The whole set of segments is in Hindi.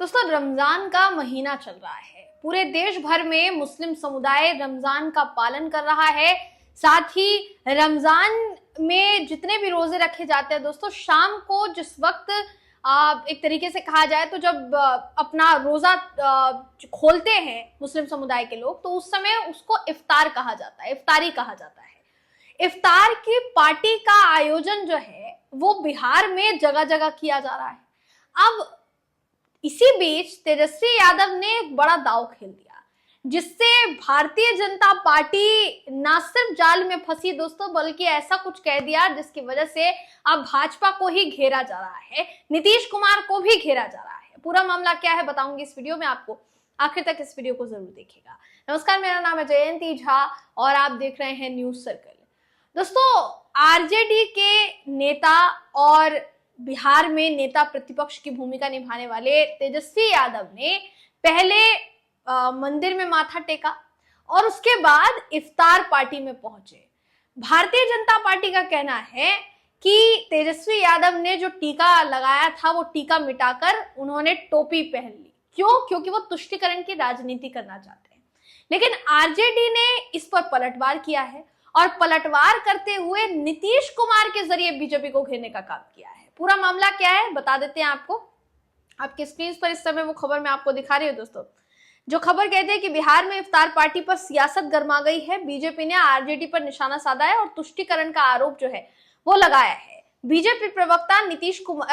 दोस्तों रमजान का महीना चल रहा है। पूरे देश भर में मुस्लिम समुदाय रमजान का पालन कर रहा है। साथ ही रमजान में जितने भी रोजे रखे जाते हैं दोस्तों, शाम को जिस वक्त एक तरीके से कहा जाए तो जब अपना रोजा खोलते हैं मुस्लिम समुदाय के लोग, तो उस समय उसको इफ्तार कहा जाता है, इफ्तारी कहा जाता है। इफ्तार की पार्टी का आयोजन जो है वो बिहार में जगह जगह किया जा रहा है। अब इसी बीच तेजस्वी यादव ने एक बड़ा दांव खेल दिया, जिससे भारतीय जनता पार्टी ना सिर्फ जाल में फंसी दोस्तों, बल्कि ऐसा कुछ कह दिया जिसकी वजह से अब भाजपा को ही घेरा जा रहा है, नीतीश कुमार को भी घेरा जा रहा है। पूरा मामला क्या है बताऊंगी इस वीडियो में आपको, आखिर तक इस वीडियो को जरूर देखिएगा। नमस्कार, मेरा नाम है जयंती झा और आप देख रहे हैं न्यूज सर्कल। दोस्तों आरजेडी के नेता और बिहार में नेता प्रतिपक्ष की भूमिका निभाने वाले तेजस्वी यादव ने पहले मंदिर में माथा टेका और उसके बाद इफ्तार पार्टी में पहुंचे। भारतीय जनता पार्टी का कहना है कि तेजस्वी यादव ने जो टीका लगाया था वो टीका मिटाकर उन्होंने टोपी पहन ली। क्यों? क्योंकि वो तुष्टीकरण की राजनीति करना चाहते हैं। लेकिन आरजेडी ने इस पर पलटवार किया है और पलटवार करते हुए नीतीश कुमार के जरिए बीजेपी को घेरने का काम किया है। पूरा मामला क्या है बता देते हैं आपको। आपकी स्क्रीन पर इस समय वो खबर मैं आपको दिखा रही हूँ दोस्तों। जो खबर कहते हैं कि बिहार में इफ्तार पार्टी पर सियासत गरमा गई है। बीजेपी ने आरजेडी पर निशाना साधा है और तुष्टीकरण का आरोप जो है वो लगाया है। बीजेपी प्रवक्ता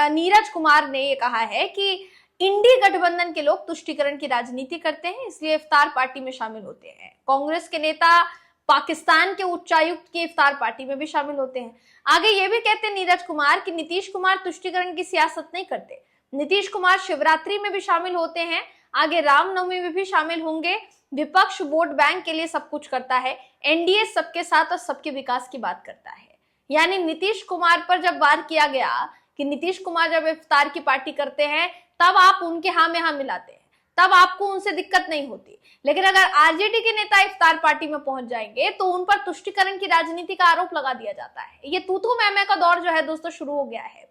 नीरज कुमार ने ये कहा है कि इंडी गठबंधन के लोग तुष्टीकरण की राजनीति करते हैं, इसलिए इफ्तार पार्टी में शामिल होते हैं। कांग्रेस के नेता पाकिस्तान के उच्चायुक्त की इफ्तार पार्टी में भी शामिल होते हैं। आगे ये भी कहते हैं नीरज कुमार कि नीतीश कुमार तुष्टीकरण की सियासत नहीं करते। नीतीश कुमार शिवरात्रि में भी शामिल होते हैं, आगे रामनवमी में भी शामिल होंगे। विपक्ष वोट बैंक के लिए सब कुछ करता है, एनडीए सबके साथ और सबके विकास की बात करता है। यानी नीतीश कुमार पर जब वार किया गया कि नीतीश कुमार जब इफ्तार की पार्टी करते हैं तब आप उनके हाँ में हाँ मिलाते हैं, तब आपको उनसे दिक्कत नहीं होती। लेकिन अगर आरजेडी के नेता इफ्तार पार्टी में पहुंच जाएंगे तो उन पर तुष्टीकरण की राजनीति का आरोप लगा दिया जाता है। ये तू मैं का दौर जो है दोस्तों शुरू हो गया है।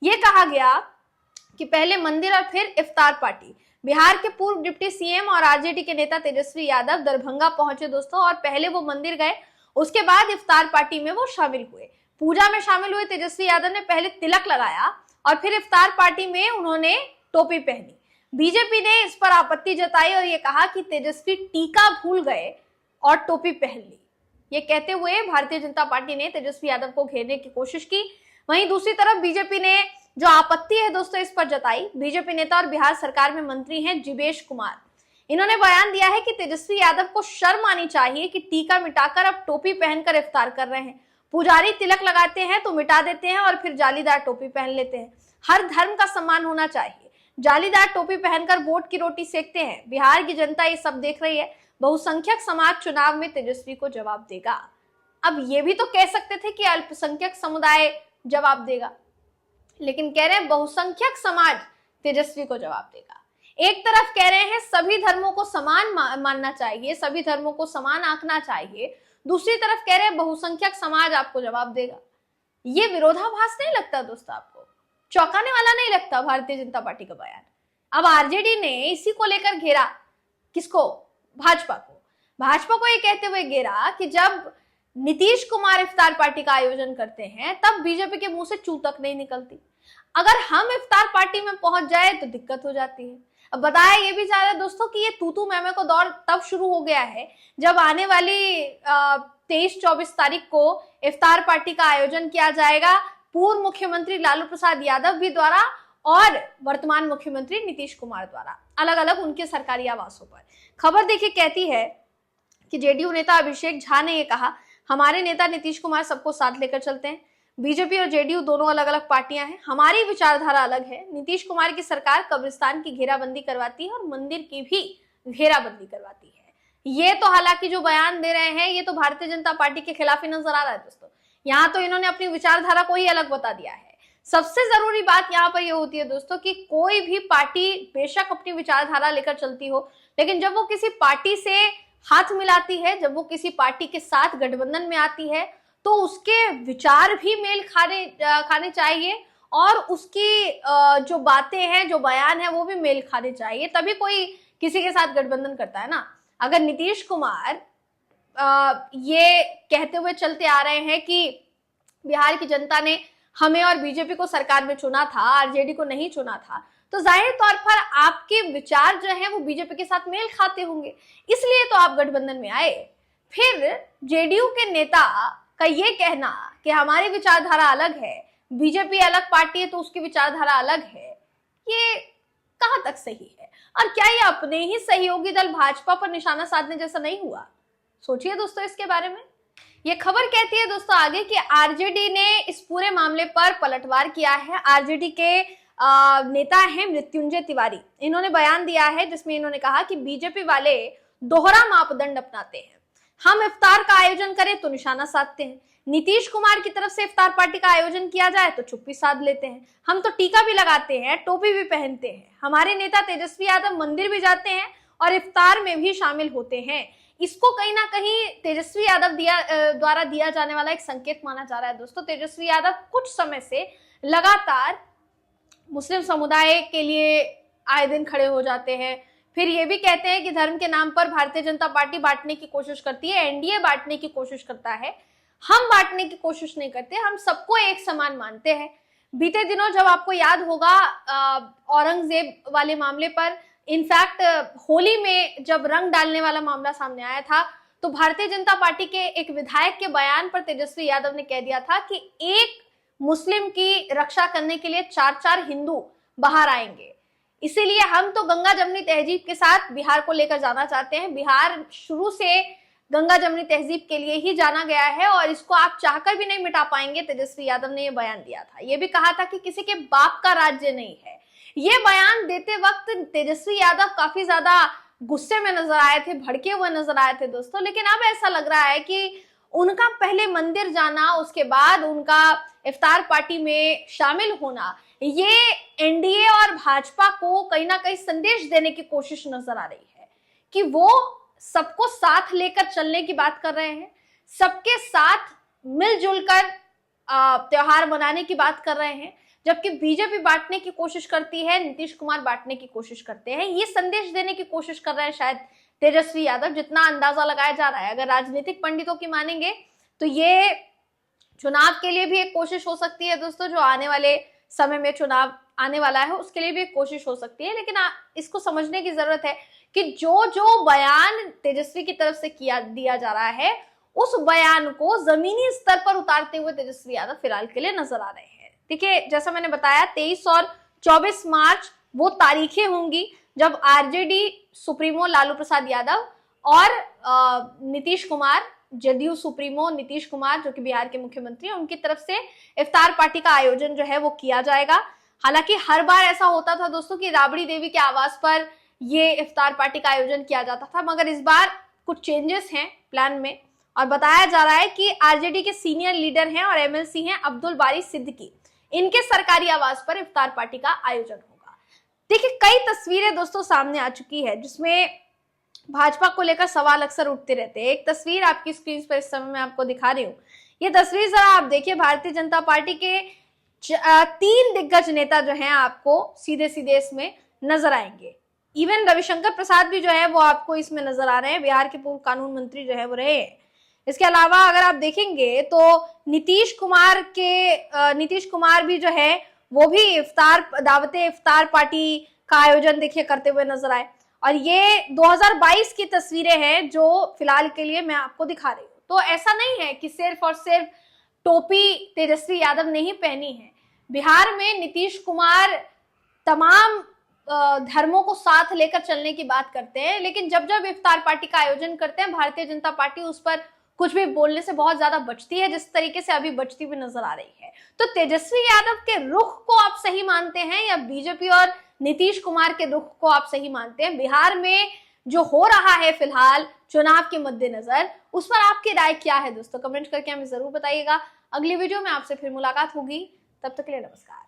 ये कहा गया कि पहले मंदिर और फिर इफ्तार पार्टी। बिहार के पूर्व डिप्टी सीएम और आरजेडी के नेता तेजस्वी यादव दरभंगा पहुंचे दोस्तों, और पहले वो मंदिर गए, उसके बाद इफ्तार पार्टी में वो शामिल हुए। पूजा में शामिल हुए तेजस्वी यादव ने पहले तिलक लगाया और फिर इफ्तार पार्टी में उन्होंने टोपी पहनी। बीजेपी ने इस पर आपत्ति जताई और ये कहा कि तेजस्वी टीका भूल गए और टोपी पहन ली। ये कहते हुए भारतीय जनता पार्टी ने तेजस्वी यादव को घेरने की कोशिश की। वहीं दूसरी तरफ बीजेपी ने जो आपत्ति है दोस्तों इस पर जताई। बीजेपी नेता और बिहार सरकार में मंत्री हैं जिवेश कुमार। इन्होंने बयान दिया है कि तेजस्वी यादव को शर्म आनी चाहिए कि टीका मिटाकर अब टोपी पहनकर इफ्तार कर रहे हैं। पुजारी तिलक लगाते हैं तो मिटा देते हैं और फिर जालीदार टोपी पहन लेते हैं। हर धर्म का सम्मान होना चाहिए। जालीदार टोपी पहनकर वोट की रोटी सेकते हैं। बिहार की जनता ये सब देख रही है। बहुसंख्यक समाज चुनाव में तेजस्वी को जवाब देगा। अब ये भी तो कह सकते थे कि अल्पसंख्यक समुदाय जवाब देगा, लेकिन कह रहे हैं बहुसंख्यक समाज तेजस्वी को जवाब देगा। एक तरफ कह रहे हैं सभी धर्मों को समान मानना चाहिए, सभी धर्मों को समान आंकना चाहिए, दूसरी तरफ कह रहे हैं बहुसंख्यक समाज आपको जवाब देगा। ये विरोधाभास नहीं लगता दोस्तों? आपको चौंकाने वाला नहीं लगता भारतीय जनता पार्टी का बयान? अब आरजेडी ने इसी को लेकर घेरा किसको? भाजपा को। भाजपा को ये कहते हुए घेरा कि जब नीतीश कुमार इफ्तार पार्टी का आयोजन करते हैं तब बीजेपी के मुंह से चू तक नहीं निकलती। अगर हम इफ्तार पार्टी में पहुंच जाए तो दिक्कत हो जाती है। अब बताया ये भी जा रहा है दोस्तों कि ये तू मैं को दौर तब शुरू हो गया है जब आने वाली 23-24 तारीख को इफ्तार पार्टी का आयोजन किया जाएगा पूर्व मुख्यमंत्री लालू प्रसाद यादव भी द्वारा और वर्तमान मुख्यमंत्री नीतीश कुमार द्वारा, अलग अलग उनके सरकारी आवासों पर। खबर देखिए कहती है कि जेडीयू नेता अभिषेक झा ने यह कहा, हमारे नेता नीतीश कुमार सबको साथ लेकर चलते हैं। बीजेपी और जेडीयू दोनों अलग अलग पार्टियां हैं, हमारी विचारधारा अलग है। नीतीश कुमार की सरकार कब्रिस्तान की घेराबंदी करवाती है और मंदिर की भी घेराबंदी करवाती है। ये तो हालांकि जो बयान दे रहे हैं ये तो भारतीय जनता पार्टी के खिलाफ ही नजर आ रहा है दोस्तों। यहाँ तो इन्होंने अपनी विचारधारा को ही अलग बता दिया है। सबसे जरूरी बात यहाँ पर यह होती है दोस्तों कि कोई भी पार्टी बेशक अपनी विचारधारा लेकर चलती हो, लेकिन जब वो किसी पार्टी से हाथ मिलाती है, जब वो किसी पार्टी के साथ गठबंधन में आती है, तो उसके विचार भी मेल खाने चाहिए और उसकी जो बातें हैं, जो बयान है, वो भी मेल खाने चाहिए, तभी कोई किसी के साथ गठबंधन करता है ना। अगर नीतीश कुमार ये कहते हुए चलते आ रहे हैं कि बिहार की जनता ने हमें और बीजेपी को सरकार में चुना था, आरजेडी को नहीं चुना था, तो जाहिर तौर पर आपके विचार जो हैं वो बीजेपी के साथ मेल खाते होंगे, इसलिए तो आप गठबंधन में आए। फिर जेडीयू के नेता का ये कहना कि हमारी विचारधारा अलग है, बीजेपी अलग पार्टी है तो उसकी विचारधारा अलग है, ये कहां तक सही है? और क्या ये अपने ही सहयोगी दल भाजपा पर निशाना साधने जैसा नहीं हुआ? सोचिए दोस्तों इसके बारे में। ये खबर कहती है दोस्तों आगे कि आरजेडी ने इस पूरे मामले पर पलटवार किया है। आरजेडी के नेता हैं मृत्युंजय तिवारी, इन्होंने बयान दिया है जिसमें इन्होंने कहा कि बीजेपी वाले दोहरा मापदंड अपनाते हैं। हम इफ्तार का आयोजन करें तो निशाना साधते हैं, नीतीश कुमार की तरफ से इफ्तार पार्टी का आयोजन किया जाए तो चुप्पी साध लेते हैं। हम तो टीका भी लगाते हैं, टोपी भी पहनते हैं। हमारे नेता तेजस्वी यादव मंदिर भी जाते हैं और इफ्तार में भी शामिल होते हैं। इसको कहीं ना कहीं तेजस्वी यादव द्वारा दिया जाने वाला एक संकेत माना जा रहा है। दोस्तों तेजस्वी यादव कुछ समय से लगातार मुस्लिम समुदाय के लिए आए दिन खड़े हो जाते हैं, फिर ये भी कहते हैं कि धर्म के नाम पर भारतीय जनता पार्टी बांटने की कोशिश करती है, एनडीए बांटने की कोशिश करता है। हम बांटने की कोशिश नहीं करते, हम सबको एक समान मानते हैं। बीते दिनों जब आपको याद होगा औरंगजेब वाले मामले पर, इनफैक्ट होली में जब रंग डालने वाला मामला सामने आया था, तो भारतीय जनता पार्टी के एक विधायक के बयान पर तेजस्वी यादव ने कह दिया था कि एक मुस्लिम की रक्षा करने के लिए 4-4 हिंदू बाहर आएंगे। इसीलिए हम तो गंगा जमनी तहजीब के साथ बिहार को लेकर जाना चाहते हैं। बिहार शुरू से गंगा जमनी तहजीब के लिए ही जाना गया है और इसको आप चाहकर भी नहीं मिटा पाएंगे। तेजस्वी यादव ने यह बयान दिया था। यह भी कहा था कि किसी के बाप का राज्य नहीं है। ये बयान देते वक्त तेजस्वी यादव काफी ज्यादा गुस्से में नजर आए थे, भड़के हुए नजर आए थे दोस्तों। लेकिन अब ऐसा लग रहा है कि उनका पहले मंदिर जाना, उसके बाद उनका इफ्तार पार्टी में शामिल होना, ये एनडीए और भाजपा को कहीं ना कहीं संदेश देने की कोशिश नजर आ रही है कि वो सबको साथ लेकर चलने की बात कर रहे हैं, सबके साथ मिलजुल कर त्योहार मनाने की बात कर रहे हैं। जबकि बीजेपी बांटने की कोशिश करती है, नीतीश कुमार बांटने की कोशिश करते हैं। ये संदेश देने की कोशिश कर रहे हैं शायद तेजस्वी यादव, जितना अंदाजा लगाया जा रहा है। अगर राजनीतिक पंडितों की मानेंगे तो ये चुनाव के लिए भी एक कोशिश हो सकती है दोस्तों, जो आने वाले समय में चुनाव आने वाला है उसके लिए भी एक कोशिश हो सकती है। लेकिन इसको समझने की जरूरत है कि जो जो बयान तेजस्वी की तरफ से दिया जा रहा है, उस बयान को जमीनी स्तर पर उतारते हुए तेजस्वी यादव फिलहाल के लिए नजर आ रहे हैं। देखिए, जैसा मैंने बताया 23 और 24 मार्च वो तारीखें होंगी जब आरजेडी सुप्रीमो लालू प्रसाद यादव और नीतीश कुमार, जदयू सुप्रीमो नीतीश कुमार जो कि बिहार के मुख्यमंत्री हैं, उनकी तरफ से इफ्तार पार्टी का आयोजन जो है वो किया जाएगा। हालांकि हर बार ऐसा होता था दोस्तों कि राबड़ी देवी के आवास पर ये इफ्तार पार्टी का आयोजन किया जाता था, मगर इस बार कुछ चेंजेस हैं प्लान में और बताया जा रहा है कि आरजेडी के सीनियर लीडर हैं और एमएलसी हैं अब्दुल बारी सिद्दीकी, इनके सरकारी आवास पर इफ्तार पार्टी का आयोजन होगा। देखिए, कई तस्वीरें दोस्तों सामने आ चुकी है जिसमें भाजपा को लेकर सवाल अक्सर उठते रहते हैं। एक तस्वीर आपकी स्क्रीन पर इस समय मैं आपको दिखा रही हूँ। ये तस्वीर जरा आप देखिए, भारतीय जनता पार्टी के 3 दिग्गज नेता जो हैं आपको सीधे सीधे इसमें नजर आएंगे। इवन रविशंकर प्रसाद भी जो है वो आपको इसमें नजर आ रहे हैं, बिहार के पूर्व कानून मंत्री जो है वो रहे हैं। इसके अलावा अगर आप देखेंगे तो नीतीश कुमार भी जो है वो भी दावते इफ्तार पार्टी का आयोजन देखिए करते हुए नजर आए। और ये 2022 की तस्वीरें हैं जो फिलहाल के लिए मैं आपको दिखा रही हूँ। तो ऐसा नहीं है कि सिर्फ और सिर्फ टोपी तेजस्वी यादव ने ही पहनी है। बिहार में नीतीश कुमार तमाम धर्मों को साथ लेकर चलने की बात करते हैं, लेकिन जब जब इफ्तार पार्टी का आयोजन करते हैं भारतीय जनता पार्टी उस पर कुछ भी बोलने से बहुत ज्यादा बचती है, जिस तरीके से अभी बचती हुई नजर आ रही है। तो तेजस्वी यादव के रुख को आप सही मानते हैं या बीजेपी और नीतीश कुमार के रुख को आप सही मानते हैं? बिहार में जो हो रहा है फिलहाल चुनाव के मद्देनजर, उस पर आपकी राय क्या है दोस्तों? कमेंट करके हमें जरूर बताइएगा। अगली वीडियो में आपसे फिर मुलाकात होगी, तब तक के लिए नमस्कार।